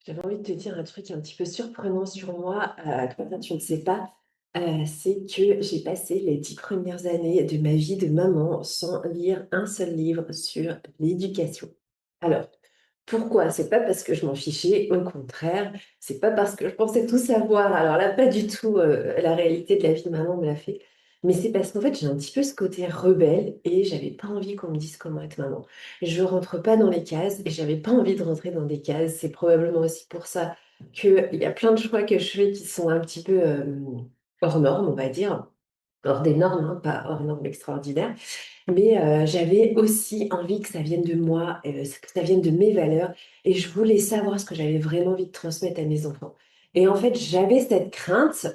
J'avais envie de te dire un truc un petit peu surprenant sur moi, que tu ne sais pas, c'est que j'ai passé les 10 premières années de ma vie de maman sans lire un seul livre sur l'éducation. Alors, pourquoi? C'est pas parce que je m'en fichais, au contraire, c'est pas parce que je pensais tout savoir, alors là, pas du tout, la réalité de la vie de maman me l'a fait, mais c'est parce qu'en fait, j'ai un petit peu ce côté rebelle et j'avais pas envie qu'on me dise comment être maman. Je rentre pas dans les cases et j'avais pas envie de rentrer dans des cases. C'est probablement aussi pour ça qu'il y a plein de choix que je fais qui sont un petit peu, hors normes, on va dire. Hors des normes, hein, pas hors normes extraordinaires. Mais j'avais aussi envie que ça vienne de moi, que ça vienne de mes valeurs et je voulais savoir ce que j'avais vraiment envie de transmettre à mes enfants. Et en fait, j'avais cette crainte,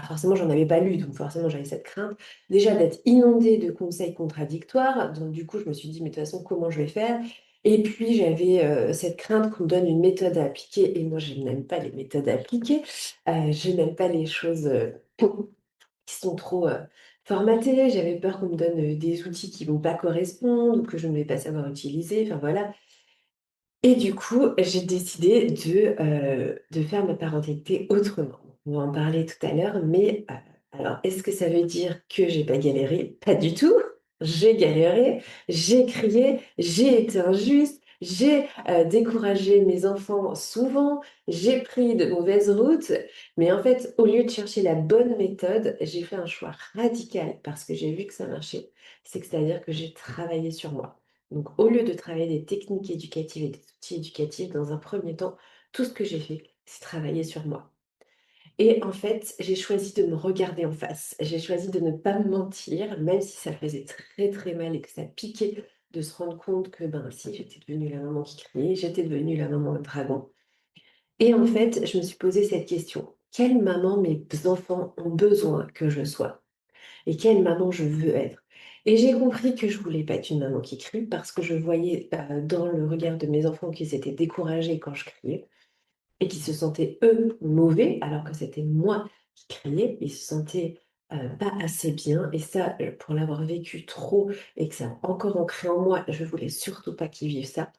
forcément, j'en avais pas lu, donc forcément, j'avais cette crainte, déjà d'être inondée de conseils contradictoires. Donc du coup, je me suis dit: «Mais de toute façon, comment je vais faire?» Et puis j'avais, cette crainte qu'on me donne une méthode à appliquer et moi, je n'aime pas les méthodes à appliquer. Je n'aime pas les choses, qui sont trop, formatés. J'avais peur qu'on me donne, des outils qui vont pas correspondre ou que je ne vais pas savoir utiliser, enfin voilà. Et du coup, j'ai décidé de faire ma parentalité autrement. On va en parler tout à l'heure, mais, alors est-ce que ça veut dire que j'ai pas galéré? Pas du tout. J'ai galéré, j'ai crié, j'ai été injuste, j'ai, découragé mes enfants souvent, j'ai pris de mauvaises routes, mais en fait, au lieu de chercher la bonne méthode, j'ai fait un choix radical parce que j'ai vu que ça marchait. C'est-à-dire que j'ai travaillé sur moi. Donc, au lieu de travailler des techniques éducatives et des outils éducatifs, dans un premier temps, tout ce que j'ai fait, c'est travailler sur moi. Et en fait, j'ai choisi de me regarder en face. J'ai choisi de ne pas me mentir, même si ça faisait très très mal et que ça piquait de se rendre compte que, ben si, j'étais devenue la maman qui criait, j'étais devenue la maman dragon. Et en fait, je me suis posé cette question. Quelle maman mes enfants ont besoin que je sois? Et quelle maman je veux être. Et j'ai compris que je voulais pas être une maman qui crie parce que je voyais, dans le regard de mes enfants qu'ils étaient découragés quand je criais et qu'ils se sentaient, eux, mauvais alors que c'était moi qui criais. Ils se sentaient, pas assez bien et ça, pour l'avoir vécu trop et que ça a encore ancré en moi, je voulais surtout pas qu'ils vivent ça.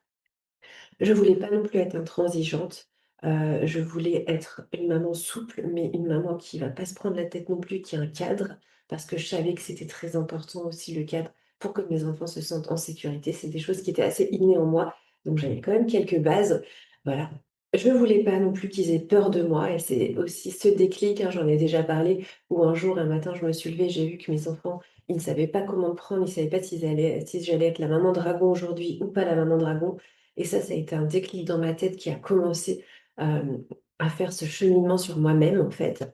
Je voulais pas non plus être intransigeante, je voulais être une maman souple, mais une maman qui va pas se prendre la tête non plus, qui a un cadre, parce que je savais que c'était très important aussi le cadre pour que mes enfants se sentent en sécurité. C'est des choses qui étaient assez innées en moi, donc j'avais quand même quelques bases, voilà. Je voulais pas non plus qu'ils aient peur de moi et c'est aussi ce déclic, hein, j'en ai déjà parlé, où un jour, un matin, je me suis levée, j'ai vu que mes enfants, ils ne savaient pas comment me prendre, ils savaient pas si j'allais être la maman dragon aujourd'hui ou pas la maman dragon et ça a été un déclic dans ma tête qui a commencé, à faire ce cheminement sur moi-même, en fait.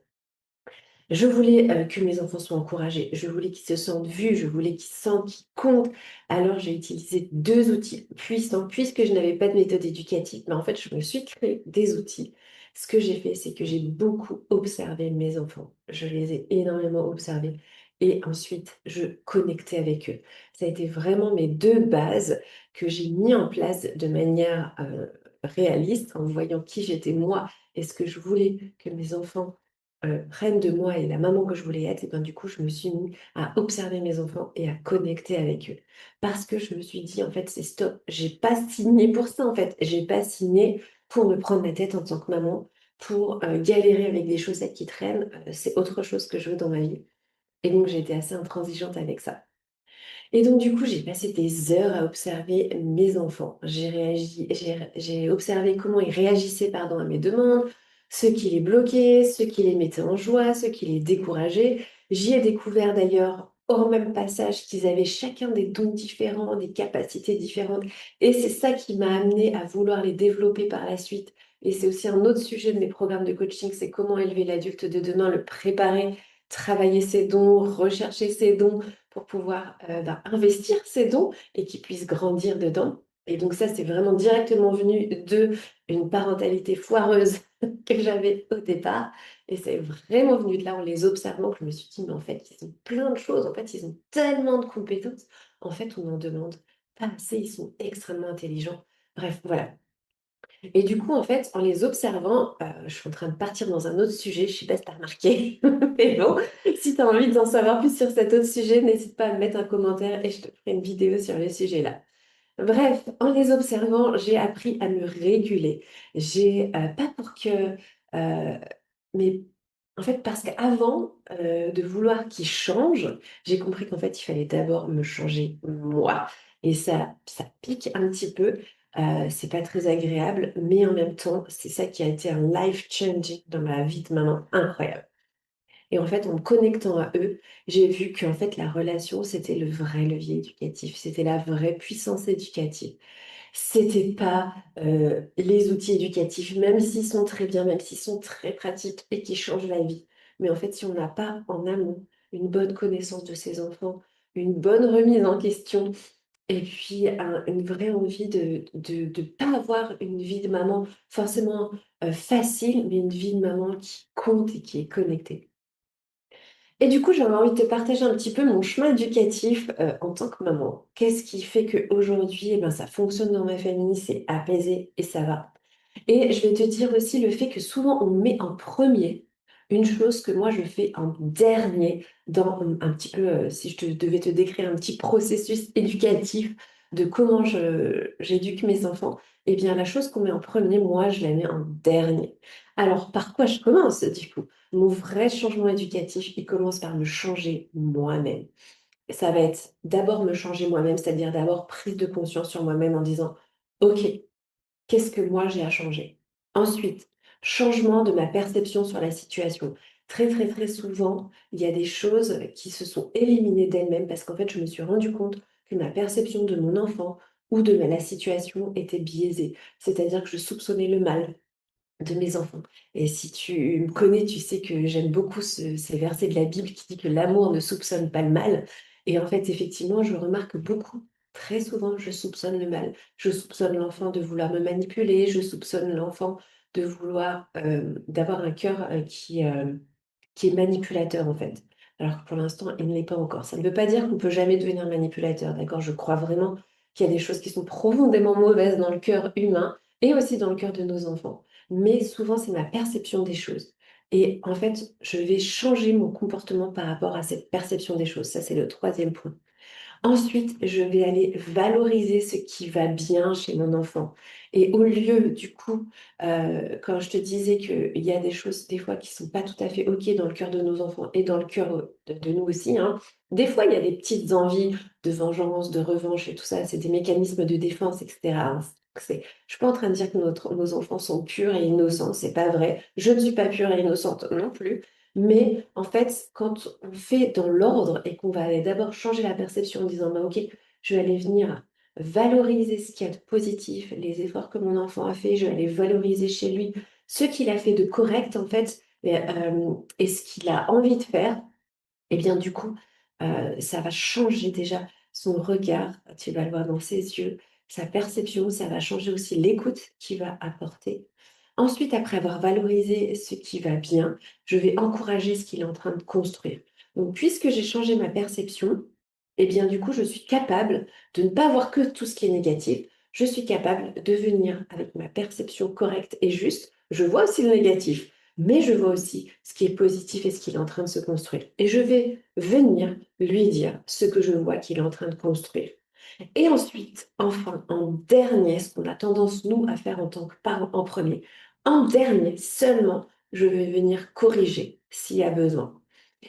Je voulais, que mes enfants soient encouragés, je voulais qu'ils se sentent vus, je voulais qu'ils sentent qu'ils comptent. Alors j'ai utilisé 2 outils puissants puisque je n'avais pas de méthode éducative, mais en fait, je me suis créé des outils. Ce que j'ai fait, c'est que j'ai beaucoup observé mes enfants. Je les ai énormément observés et ensuite je connectais avec eux. Ça a été vraiment mes 2 bases que j'ai mis en place de manière, réaliste en voyant qui j'étais moi et ce que je voulais que mes enfants prennent de moi et la maman que je voulais être et ben, du coup, je me suis mis à observer mes enfants et à connecter avec eux. Parce que je me suis dit: «En fait, c'est stop, j'ai pas signé pour ça, en fait. J'ai pas signé pour me prendre la tête en tant que maman, pour, galérer avec des chaussettes qui traînent, c'est autre chose que je veux dans ma vie» et donc j'ai été assez intransigeante avec ça. Et donc du coup, j'ai passé des heures à observer mes enfants. J'ai observé comment ils réagissaient, pardon, à mes demandes, ce qui les bloquait, ce qui les mettait en joie, ce qui les décourageait. J'y ai découvert d'ailleurs, au même passage, qu'ils avaient chacun des dons différents, des capacités différentes et c'est ça qui m'a amenée à vouloir les développer par la suite et c'est aussi un autre sujet de mes programmes de coaching, c'est comment élever l'adulte de demain, le préparer, travailler ses dons, rechercher ses dons, pour pouvoir, investir ses dons et qu'ils puissent grandir dedans et donc ça, c'est vraiment directement venu d'une parentalité foireuse que j'avais au départ et c'est vraiment venu de là, en les observant, que je me suis dit: «Mais en fait, ils ont plein de choses, en fait, ils ont tellement de compétences, en fait, on n'en demande pas assez, ils sont extrêmement intelligents». Bref, voilà. Et du coup, en fait, en les observant, je suis en train de partir dans un autre sujet, je sais pas si tu as remarqué, mais bon, si tu as envie d'en savoir plus sur cet autre sujet, n'hésite pas à me mettre un commentaire et je te ferai une vidéo sur le sujet là. Bref, en les observant, j'ai appris à me réguler. Pas pour que, euh, mais en fait, parce qu'avant de vouloir qu'ils changent, j'ai compris qu'en fait, il fallait d'abord me changer moi. Et ça pique un petit peu. C'est pas très agréable, mais en même temps, c'est ça qui a été un life changing dans ma vie de maman incroyable. Et en fait, en me connectant à eux, j'ai vu qu'en fait, la relation, c'était le vrai levier éducatif, c'était la vraie puissance éducative. C'était pas les outils éducatifs, même s'ils sont très bien, même s'ils sont très pratiques et qui changent la vie. Mais en fait, si on n'a pas en amont une bonne connaissance de ses enfants, une bonne remise en question, et puis une vraie envie de pas avoir une vie de maman forcément facile, mais une vie de maman qui compte et qui est connectée. Et du coup, j'avais envie de te partager un petit peu mon chemin éducatif en tant que maman. Qu'est-ce qui fait qu'aujourd'hui, eh ben, ça fonctionne dans ma famille, c'est apaisé et ça va. Et je vais te dire aussi le fait que souvent on met en premier une chose que moi je fais en dernier dans un petit peu, si je devais te décrire un petit processus éducatif de comment j'éduque mes enfants, eh bien la chose qu'on met en premier, moi je la mets en dernier. Alors par quoi je commence du coup? Mon vrai changement éducatif, il commence par me changer moi-même. Ça va être d'abord me changer moi-même, c'est-à-dire d'abord prise de conscience sur moi-même en disant, OK, qu'est-ce que moi j'ai à changer? Ensuite, changement de ma perception sur la situation. Très, très, très souvent, il y a des choses qui se sont éliminées d'elles-mêmes parce qu'en fait, je me suis rendu compte que ma perception de mon enfant ou de la situation était biaisée. C'est-à-dire que je soupçonnais le mal de mes enfants. Et si tu me connais, tu sais que j'aime beaucoup ces versets de la Bible qui dit que l'amour ne soupçonne pas le mal. Et en fait, effectivement, je remarque beaucoup, très souvent, je soupçonne le mal. Je soupçonne l'enfant de vouloir me manipuler, je soupçonne l'enfant de vouloir, d'avoir un cœur qui est manipulateur, en fait. Alors que pour l'instant, il ne l'est pas encore. Ça ne veut pas dire qu'on ne peut jamais devenir manipulateur, d'accord? Je crois vraiment qu'il y a des choses qui sont profondément mauvaises dans le cœur humain et aussi dans le cœur de nos enfants, mais souvent c'est ma perception des choses. Et en fait, je vais changer mon comportement par rapport à cette perception des choses. Ça, c'est le troisième point. Ensuite, je vais aller valoriser ce qui va bien chez mon enfant. Et au lieu, du coup, quand je te disais qu'il y a des choses, des fois, qui sont pas tout à fait OK dans le cœur de nos enfants et dans le cœur de nous aussi, hein, des fois, il y a des petites envies de vengeance, de revanche et tout ça. C'est des mécanismes de défense, etc. Hein. Je suis pas en train de dire que nos enfants sont purs et innocents, c'est pas vrai. Je ne suis pas pure et innocente non plus. Mais en fait, quand on fait dans l'ordre et qu'on va aller d'abord changer la perception en disant, bah, OK, je vais aller venir valoriser ce qu'il y a de positif, les efforts que mon enfant a fait, je vais aller valoriser chez lui ce qu'il a fait de correct, en fait, et ce qu'il a envie de faire, et bien du coup, ça va changer déjà son regard, tu vas le voir dans ses yeux, sa perception, ça va changer aussi l'écoute qu'il va apporter. Ensuite, après avoir valorisé ce qui va bien, je vais encourager ce qu'il est en train de construire. Donc puisque j'ai changé ma perception, et bien du coup, je suis capable de ne pas voir que tout ce qui est négatif. Je suis capable de venir avec ma perception correcte et juste. Je vois aussi le négatif, mais je vois aussi ce qui est positif et ce qu'il est en train de se construire. Et je vais venir lui dire ce que je vois qu'il est en train de construire. Et ensuite, enfin, en dernier, ce qu'on a tendance, nous, à faire en tant que parents en premier, en dernier seulement, je vais venir corriger s'il y a besoin.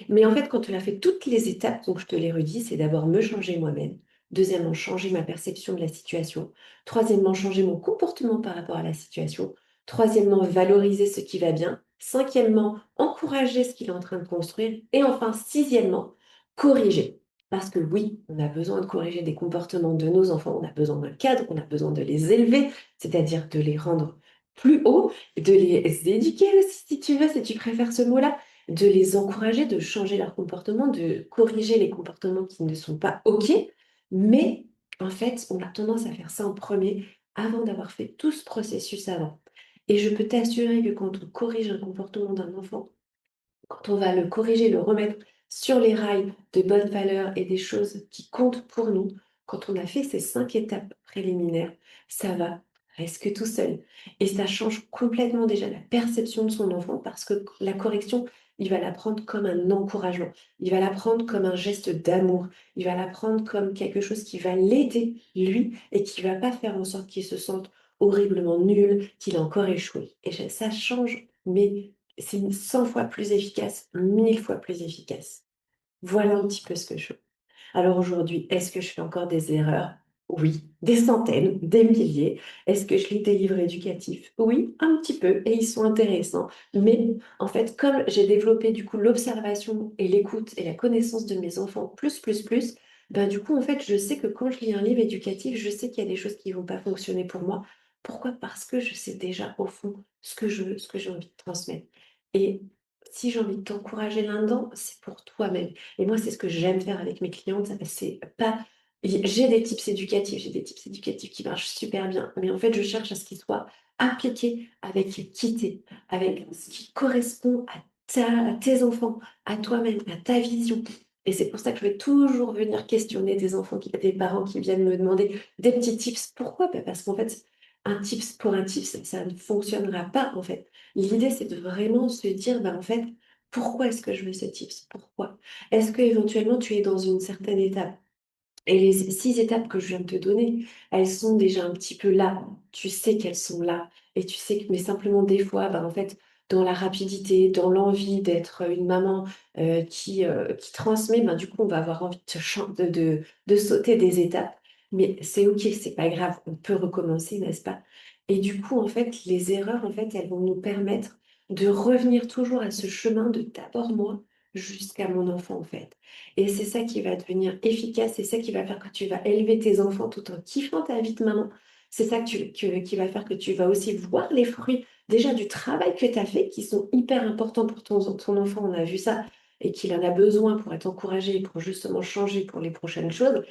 Mais en fait, quand tu as fait toutes les étapes, donc je te les redis, c'est d'abord me changer moi-même. Deuxièmement, changer ma perception de la situation. Troisièmement, changer mon comportement par rapport à la situation. Troisièmement, valoriser ce qui va bien. Cinquièmement, encourager ce qu'il est en train de construire. Et enfin, sixièmement, corriger. Parce que oui, on a besoin de corriger des comportements de nos enfants, on a besoin d'un cadre, on a besoin de les élever, c'est-à-dire de les rendre plus hauts, de les éduquer aussi, si tu veux, si tu préfères ce mot-là, de les encourager, de changer leur comportement, de corriger les comportements qui ne sont pas OK. Mais en fait, on a tendance à faire ça en premier avant d'avoir fait tout ce processus avant. Et je peux t'assurer que quand on corrige un comportement d'un enfant, quand on va le corriger, le remettre sur les rails de bonnes valeurs et des choses qui comptent pour nous, quand on a fait ces 5 étapes préliminaires, ça va presque tout seul. Et ça change complètement déjà la perception de son enfant parce que la correction, il va la prendre comme un encouragement, il va la prendre comme un geste d'amour, il va la prendre comme quelque chose qui va l'aider, lui, et qui va pas faire en sorte qu'il se sente horriblement nul, qu'il a encore échoué. Et ça change, mais c'est 100 fois plus efficace, 1000 fois plus efficace. Voilà un petit peu ce que je fais. Alors aujourd'hui, est-ce que je fais encore des erreurs? Oui, des centaines, des milliers. Est-ce que je lis des livres éducatifs? Oui, un petit peu, et ils sont intéressants. Mais en fait, comme j'ai développé du coup l'observation et l'écoute et la connaissance de mes enfants plus, ben du coup, en fait, je sais que quand je lis un livre éducatif, je sais qu'il y a des choses qui vont pas fonctionner pour moi. Pourquoi? Parce que je sais déjà au fond ce que je veux, ce que j'ai envie de transmettre. Et si j'ai envie de t'encourager là-dedans, c'est pour toi-même. Et moi, c'est ce que j'aime faire avec mes clientes, c'est pas j'ai des tips éducatifs qui marchent super bien, mais en fait, je cherche à ce qu'ils soient appliqués avec équité, avec ce qui correspond à tes enfants, à toi-même, à ta vision. Et c'est pour ça que je vais toujours venir questionner des parents qui viennent me demander des petits tips. Pourquoi? Bah, parce qu'en fait, un tips pour un tips, ça ne fonctionnera pas, en fait. L'idée, c'est de vraiment se dire, bah, en fait, pourquoi est-ce que je veux ce tips? Pourquoi? Est-ce que éventuellement tu es dans une certaine étape? Et les 6 étapes que je viens de te donner, elles sont déjà un petit peu là. Tu sais qu'elles sont là et tu sais que mais simplement des fois, bah, en fait, dans la rapidité, dans l'envie d'être une maman, qui transmet, ben, du coup, on va avoir envie de se chan de sauter des étapes. Mais c'est OK, c'est pas grave, on peut recommencer, n'est-ce pas? Et du coup, en fait, les erreurs, en fait, elles vont nous permettre de revenir toujours à ce chemin de d'abord moi jusqu'à mon enfant, en fait. Et c'est ça qui va devenir efficace, c'est ça qui va faire que tu vas élever tes enfants tout en kiffant ta vie de maman. C'est ça qui va faire que tu vas aussi voir les fruits déjà du travail que tu as fait, qui sont hyper importants pour ton enfant, on a vu ça, et qu'il en a besoin pour être encouragé, pour justement changer pour les prochaines choses.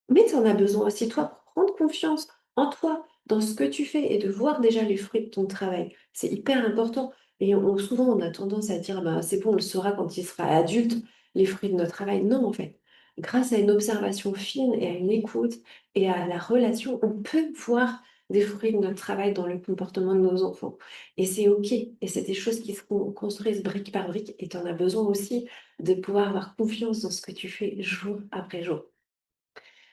Mais tu en as besoin aussi, toi, pour prendre confiance en toi, dans ce que tu fais et de voir déjà les fruits de ton travail. C'est hyper important. Et souvent, on a tendance à dire, bah, c'est bon, on le saura quand il sera adulte, les fruits de notre travail. Non, en fait. Grâce à une observation fine et à une écoute et à la relation, on peut voir des fruits de notre travail dans le comportement de nos enfants. Et c'est OK. Et c'est des choses qui se construisent brique par brique. Et tu en as besoin aussi de pouvoir avoir confiance dans ce que tu fais jour après jour.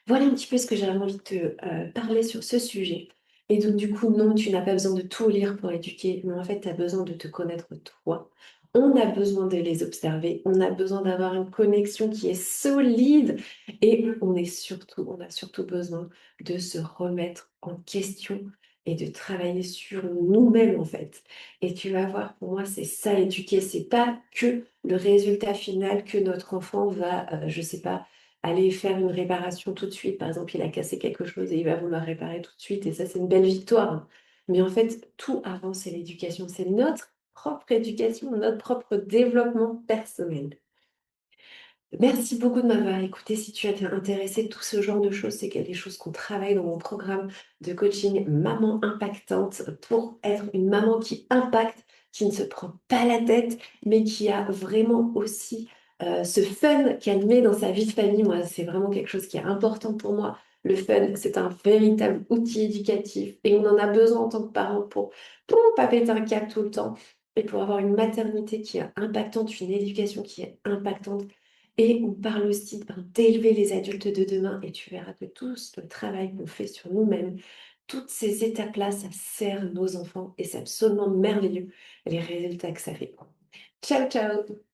Voilà un petit peu ce que j'avais envie de te parler sur ce sujet. Et donc, du coup, non, tu n'as pas besoin de tout lire pour éduquer, mais en fait, tu as besoin de te connaître toi. On a besoin de les observer, on a besoin d'avoir une connexion qui est solide et on a surtout besoin de se remettre en question et de travailler sur nous-mêmes, en fait. Et tu vas voir, pour moi, c'est ça, éduquer, c'est pas que le résultat final que notre enfant va, je sais pas, aller faire une réparation tout de suite. Par exemple, il a cassé quelque chose et il va vouloir réparer tout de suite et ça, c'est une belle victoire, hein. Mais en fait, tout avant, c'est l'éducation. C'est notre propre éducation, notre propre développement personnel. Merci beaucoup de m'avoir écouté. Si tu as été intéressé, tout ce genre de choses, c'est quelque chose qu'on travaille dans mon programme de coaching Maman Impactante pour être une maman qui impacte, qui ne se prend pas la tête, mais qui a vraiment aussi ce fun qu'elle met dans sa vie de famille. Moi, c'est vraiment quelque chose qui est important pour moi. Le fun, c'est un véritable outil éducatif et on en a besoin en tant que parent pour ne pas péter un câble tout le temps et pour avoir une maternité qui est impactante, une éducation qui est impactante. Et on parle aussi d'élever les adultes de demain et tu verras que tout le travail qu'on fait sur nous-mêmes, toutes ces étapes-là, ça sert nos enfants et c'est absolument merveilleux les résultats que ça fait. Ciao, ciao!